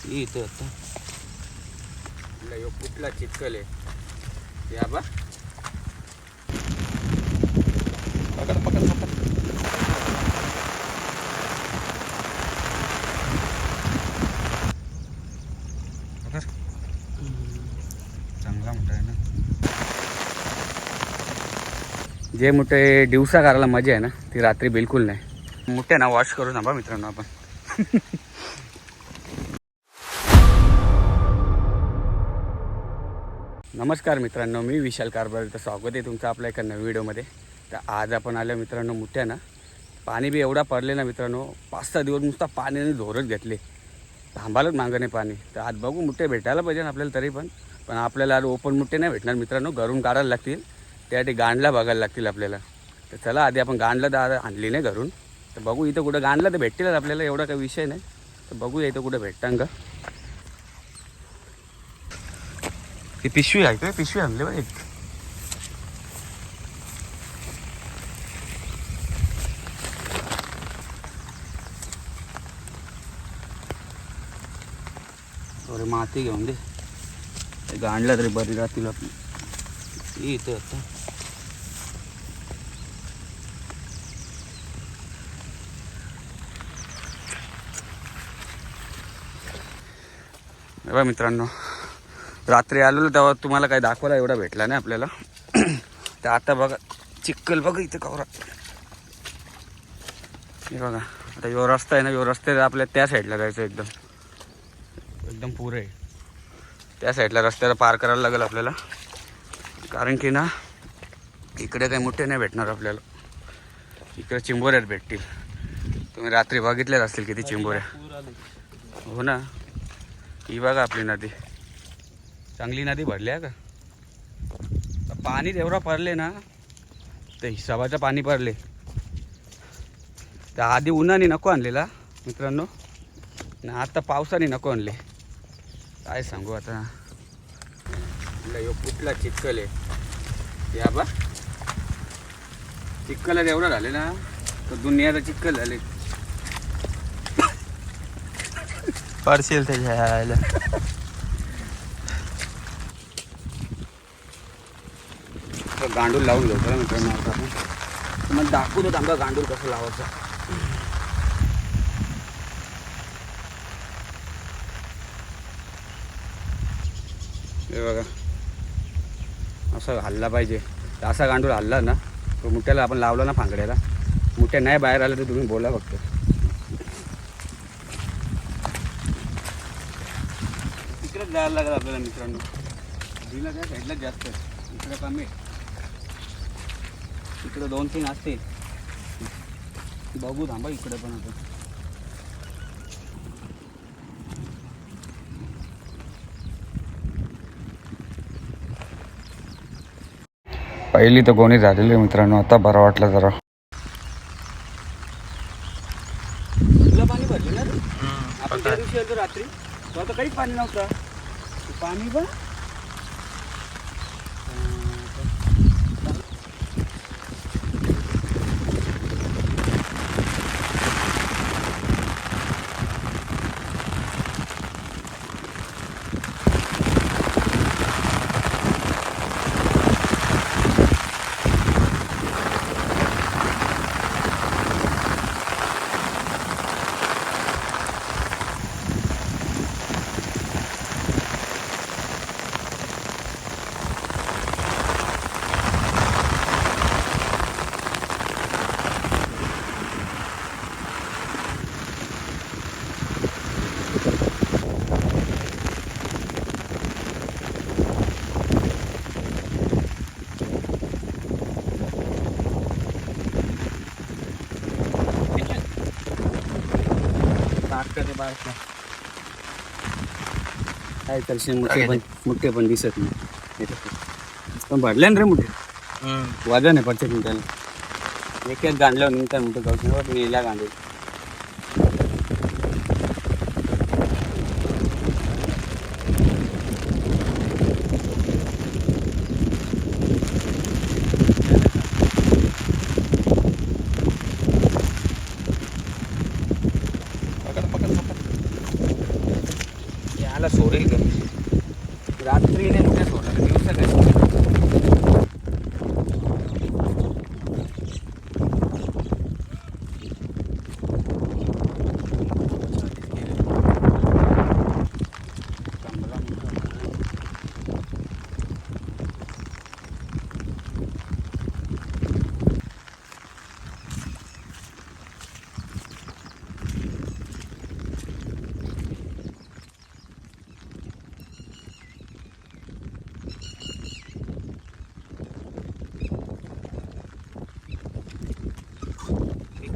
इथं आता कुठला चितकल आहे या बा पकड पकड पकड पकड चांगला मोठा आहे ना. जे मोठे दिवसा करायला मजा आहे ना ती रात्री बिलकुल नाही. मोठे ना वॉश करू ना बा मित्रांनो आपण. नमस्कार मित्रांनो, मी विशाल कारभार. तर स्वागत आहे तुमचं आपल्या एका नवीन व्हिडिओमध्ये. तर आज आपण आलो मित्रांनो मोठ्या ना. पाणी बी एवढा पडले ना मित्रांनो, 5-6 दिवस नुसता पाण्याने झोरच घेतले, थांबायलाच मागं नाही पाणी. तर आज बघू मोठे भेटायला पाहिजे आपल्याला तरी पण आपल्याला आज ओपन मोठे नाही भेटणार मित्रांनो, घरून काढायला लागतील. त्यासाठी गांडला बघायला लागतील आपल्याला. तर चला आधी आपण गांडला आणली नाही घरून, तर बघू इथं कुठं गांडला तर भेटतीलच आपल्याला, एवढा काही विषय नाही. तर बघूया इथं कुठं भेटतं का. ती पिशवी आहे का, पिशवी आणली बा एक. अरे माती घेऊन दे, गांडला तरी बरी राहतील आपली. इथं आता बघा मित्रांनो, रात्री आलेलो तेव्हा तुम्हाला काही दाखवायला एवढा भेटला नाही आपल्याला. तर आता बघा चिखल बघा इथे कवरा. हे बघा आता यो रस्ता आहे ना, यो रस्ते आपल्या त्या साईडला जायचं एकदम एकदम पुरे आहे. त्या साईडला रस्त्याला पार करायला लागेल आपल्याला, कारण की ना इकडे काही मोठे नाही भेटणार आपल्याला. इकडे चिंबोऱ्यात भेटतील. तुम्ही रात्री बघितल्याच असतील किती चिंबोऱ्या. हो ना, ही बघा आपली नदी, चांगली नदी भरली आहे का. पाणी एवढा पडले ना, तर हिसाबाचं पाणी पडले. तर आधी उन्हाने नको आणलेला मित्रांनो, ना आता पावसाने नको आणले. काय सांगू आता. कुठला चिखल आहे या बा. चिखल एवढं झाले ना तर दुनियाचा चिखल झाले. पडशील त्याच्या गांडूल लावून घेऊ का मित्रांनो. आता आपण तुम्हाला दाखवतो थांबा गांडूल कसं लावायचं. हे बघा असं हल्ला पाहिजे. असा गांडूल हल्ला ना तो मुठ्याला आपण लावला ना फांगड्याला, मुठ्या नाही बाहेर आलं तर तुम्ही बोला फक्त. तिकडेच जायला लागेल आपल्याला मित्रांनो. दिला त्या साईडलाच जास्त, इकडं कमी. इकडं 2-3 असतील, बघू थांबा इकडे पण. आपण पहिली तर कोणी झालेली मित्रांनो, आता बरं वाटलं जरा. पाणी भरलं ना आपण त्या दिवशी आलो रात्री, आता काहीच पाणी नव्हतं. पाणी पण काय कॅल्शियम मोठे पण दिसत नाही. पण भरले ना रे मोठे, वजन आहे प्रत्येक मिनिटाला. एक एक गांडल्यावर निघतात मोठे गावठी नेल्या गांडे. त्याला सोडेल का रात्री नाही कुठे सोडणार दिवसा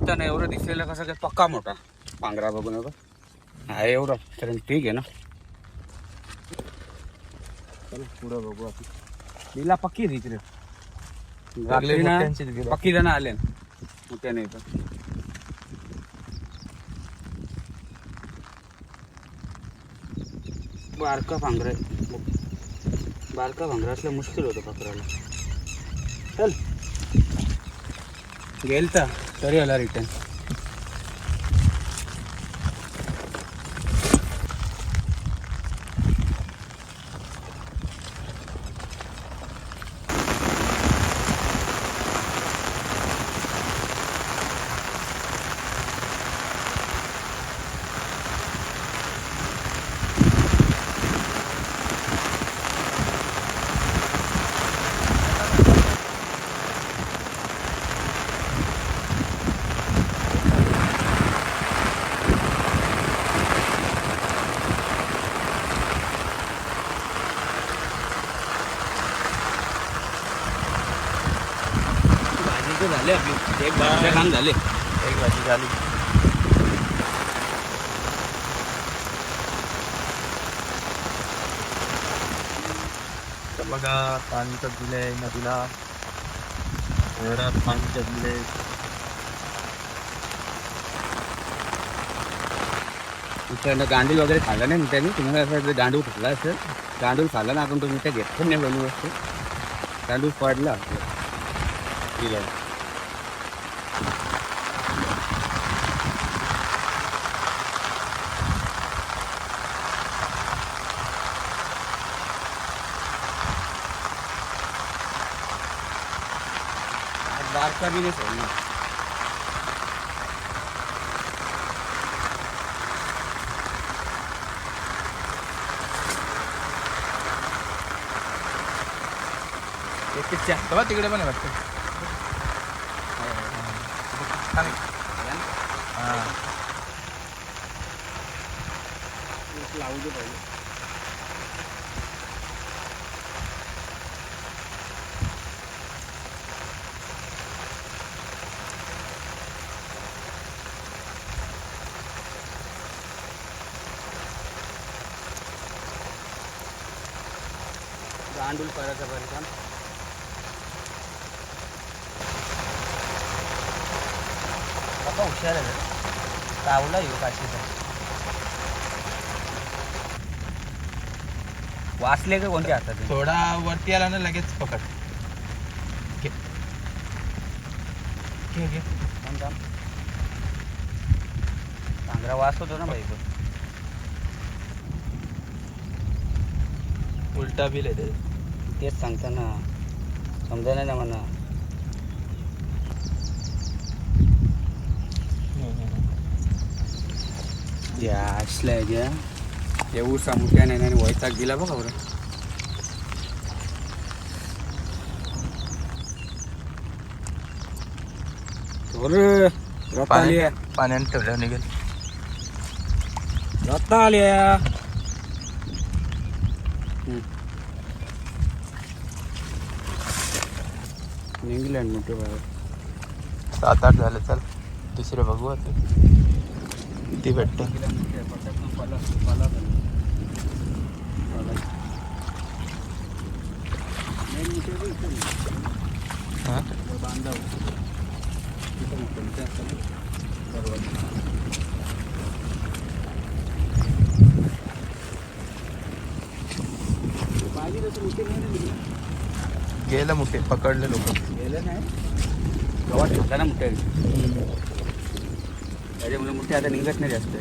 काय नाही एवढं दिसलेलं कसं काय पक्का मोठा पांघरा बघून हा एवढं तर ठीक आहे ना. चला पुढं बघू आपण तिला पक्की तिकडे पक्की जण आले मोठ्याने इथं. बारका पांघरा बारका पांघरा असलं मुश्किल होतं पकडायला. चल गेल तर तरी आला रिटर्न. झाले आपली एक भाजी काम झाले. एक भाजी झाली. तर बघा पाणी तर दिलंय नदीला घरात पाणी तर दिलंय. इकडनं गांडूळ वगैरे खाल्लं नाही त्याने. तुम्हाला असं वाटतं गांडूळ खाल्ला असेल. गांडूळ खाल्ला ना आपण तुम्ही त्या घेत पण नाही बनवू असतो. गांडूळ पडला दिला. बारका भी नहीं सोडना. तिकडे पण वाटतं. लावू दे पाहिजे. गांडूळ करायचा परिणाम बाबा हुशार आहे. चावला येऊ काशीचा. वाचले का कोणत्या हातात? थोडा वरती आला ना लगेच पकड. घे घे घे. पांघरा वास होतो ना बाई. उलटा बिल आहे. तेच सांगताना समजा नाही ना म्हणा. असल्या ज्या येऊ सामुख्या नाही आणि वैताग गेला बघा बरं. रत्ता आल्या पाण्याने ठेवलं निघेल. रत्ता आल्या. इंग्लंड मोठे बाहेर 7-8 झाले. चल दुसरे बघू आता किती भेटतं. हां बांधाव गेलं मोठे पकडले लोक. गेलं नाही गव्हा ठेवला ना मोठ्या. त्याच्यामुळे मोठे आता निघत नाही जास्त.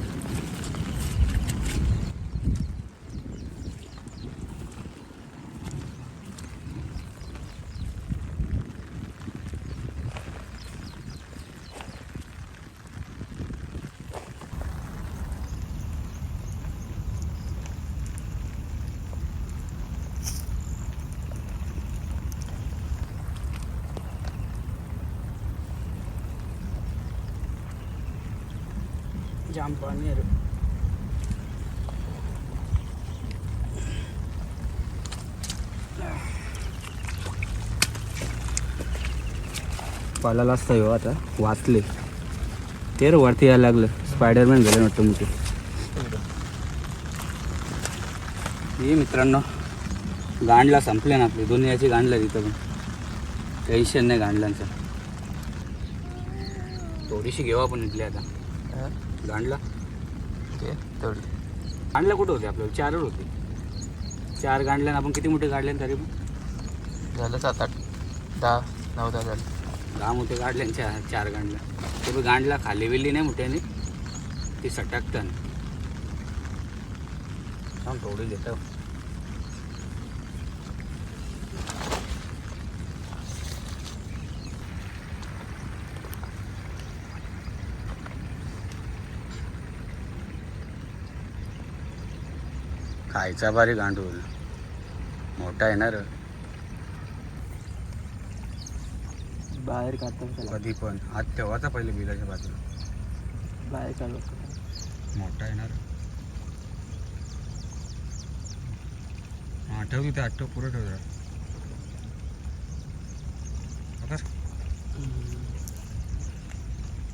जाम पाणी आहे रे. पालाला असतं हो आता वाचले ते रे वरती यायला लागलं. स्पायडरमॅन झालं वाटतं मोठे. हे मित्रांनो गांडला संपले ना आपले दोन्ही याची गांडला तिथं पण टेन्शन नाही गांडलांचं. थोडीशी घेऊ आपण इथली आता गांडला. तेवढी गांडला कुठं होते आपल्याला 4 होते. 4 गांडल्या आपण किती मोठे काढले तरी पण झालं 7, 8, 10, 9, 10 झालं. 10 मोठे काढले 4 गांडल्या. ते पण गांडला खाली वेल्ली नाही मोठ्याने ती सटकतात. सांग थोडी देतो. खायचा बारी गांडूल मोठा येणार बाहेर काढतात कधी पण. हात ठेवायचा पहिले बिलाच्या बाजूला. बाहेर काढू मोठा येणार. हा ठेव तिथे आठ पुरं ठेव जरा. बघा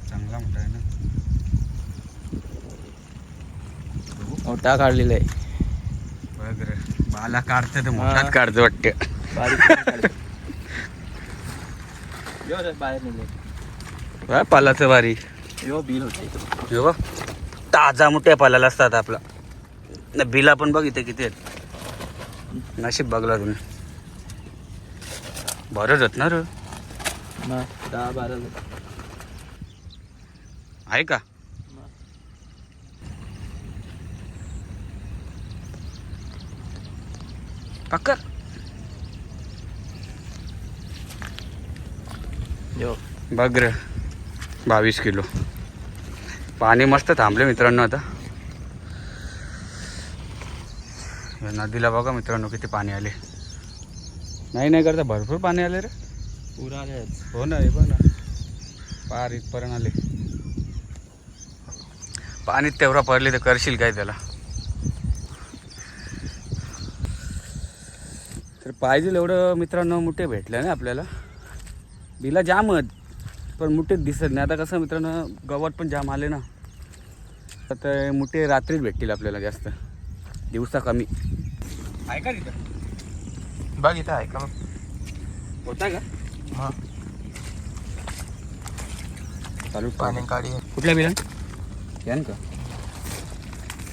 चांगला मोठा आहे ना. मोठा काढलेला आहे. बघ रे बाला काढतं तर मोठाच काढतं वाटतं. बाहेर निघले काय पालाचं बारी यो बिल होते. हे बघ ताजा मोठ्या पालाला असतात आपला. ना बिला पण बघ इथे किती आहेत. नशीब बघला तुम्ही बरंच आहेत ना रे. 10-12 आहे का. पक्का यो बघ रे 22 किलो. पाणी मस्त थांबले मित्रांनो आता. या नदीला बघा मित्रांनो किती पाणी आले. नाही करता भरपूर पाणी आले रे. पुरा आले. हो ना हे बघ ना पार इथपर्यंत आले. पाणी तेवढा पडले तर करशील काय त्याला. तर पाहिजे एवढं मित्रांनो मुठे भेटलं ना आपल्याला. बिला जाम आहेत पण मुठेच दिसत नाही. आता कसं मित्रांनो गवत पण जाम आले ना तर मुठे रात्रीच भेटतील आपल्याला जास्त. दिवसा कमी आहे का तिथं. बघ इथं आहे का मग होता का. हां चालू पाणी काढी कुठल्या बिला यान का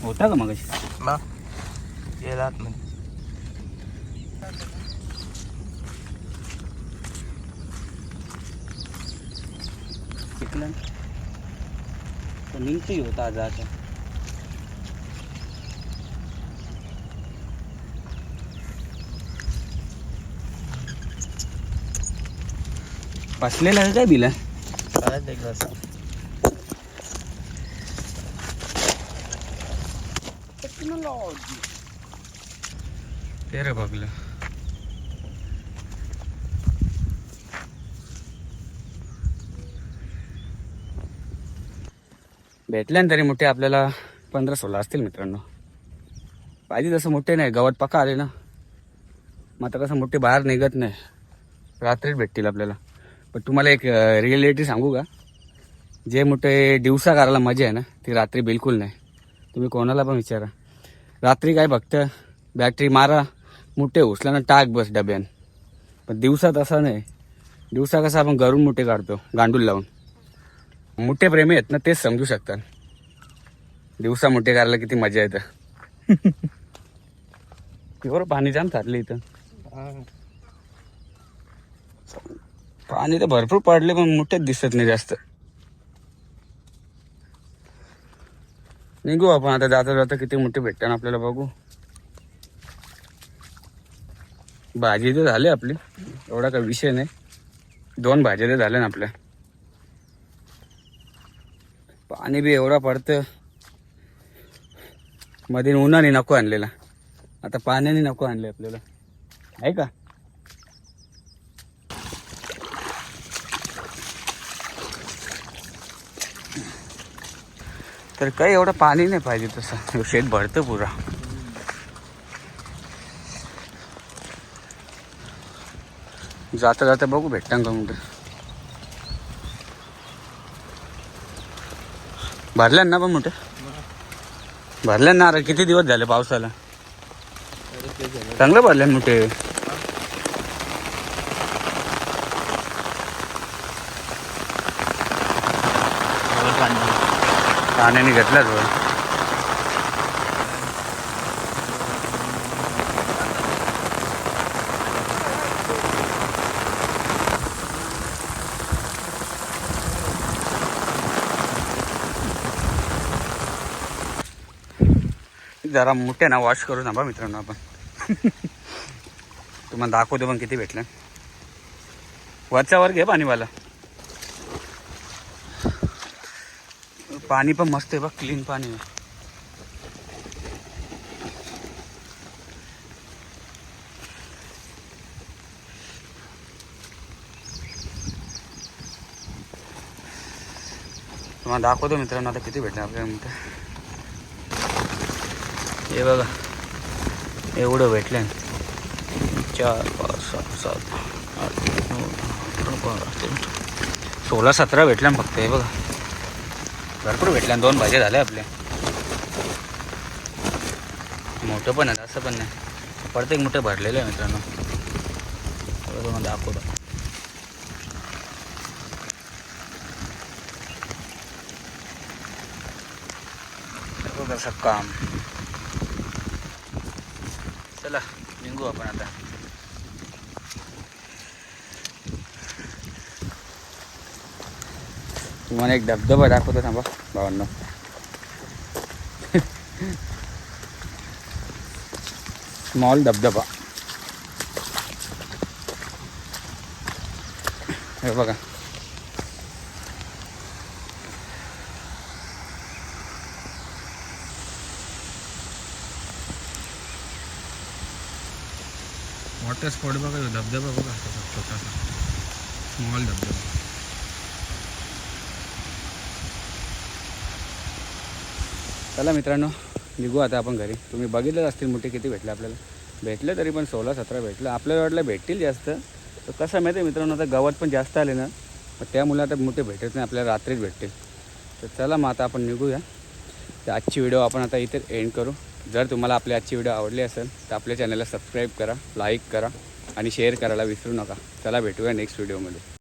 होता का मग मग गेला आतमध्ये. शिकलं तर निघते होता आज आता. बसलेला आहे काय बिला. ते रे बघलं भेटल्या ना तरी मोठे आपल्याला 15-16 असतील मित्रांनो. पाहिजे तसं मोठे नाही गवत पक्का आले ना. मग आता कसं मोठे बाहेर निघत नाही रात्रीच भेटतील आपल्याला. पण तुम्हाला एक रिॲलिटी सांगू का. जे मोठे दिवसा करायला मजा आहे ना ती रात्री बिलकुल नाही. तुम्ही कोणाला पण विचारा. रात्री काय फक्त बॅटरी मारा मोठे उचला ना टाक बस डब्यान. पण दिवसा तसा नाही. दिवसा कसं आपण घरून मोठे काढतो गांडूल लावून. मोठे प्रेमी आहेत ना तेच समजू शकतात. दिवसा मोठे करायला किती मजा येतं. बरोबर पाणी जाम साठले इथं. पाणी तर भरपूर पडले पण मोठेच दिसत नाही जास्त. निघू आपण आता जाता जाता किती मोठे भेटतात आपल्याला बघू. भाजी तर झाली आपली एवढा काही विषय नाही. 2 भाज्या तर झाल्या ना आपल्या. पाणी बी एवढा पडतं. मध्ये उन्हाने नको आणलेला आता पाण्याने नको आणले आपल्याला आहे का. तर काही एवढं पाणी नाही पाहिजे तसं, शेत भरतं पुरा. जाता जाता बघू भेटतं का मोठे. भरल्या ना पण मोठे भरल्या ना. अरे किती दिवस झाले पावसाला, चांगलं भरल्या मोठे. पाण्याने घेतलाच वर. जरा मोठे ना वॉश करू ना बा मित्रांनो आपण. तुम्हाला दाखवतो पण किती भेटलं. वरच्यावर घे पाणीवाला. पाणी पण मस्त आहे बघ, क्लीन पाणी आहे. तुम्हाला दाखवतो मित्रांनो आता किती भेटलं आपल्याला म्हणतं. हे बघा एवढं भेटलं. 4 5 6 7 8 9 12 16 17 भेटल्या फक्त. हे बघा भरपूर भेटल्या. 2 भाज्या झाल्या आपल्या. मोठं पण आहे असं पण नाही, प्रत्येक मोठं भरलेलं आहे मित्रांनो. तुम्हाला दाखवतो. बघा काम. चला निघू आपण आता. तुम्हाला एक धबधबा दाखवतो थांबा भावांनो. स्मॉल धबधबा. हे बघा वॉटर स्पॉट बघा. धबधबा बघा छोटासा स्मॉल धबधबा. चला मित्रांनो निघू आता आपण घरी. तुम्ही बघितलंच असतील मोठे किती भेटले आपल्याला. भेटले तरी पण 16 17 भेटलं. आपल्याला वाटलं भेटतील जास्त. तर कसं माहिती आहे मित्रांनो, आता गवत पण जास्त आले ना, त्यामुळे आता मोठे भेटत नाही आपल्याला, रात्रीच भेटतील. तर चला मग आता आपण निघूया. तर आजची व्हिडिओ आपण आता इथे एंड करू. जर तुम्हाला आपली आजची व्हिडिओ आवडली असेल तर आपल्या चॅनलला सबस्क्राईब करा, लाईक करा आणि शेअर करायला विसरू नका. चला भेटूया नेक्स्ट व्हिडिओमध्ये.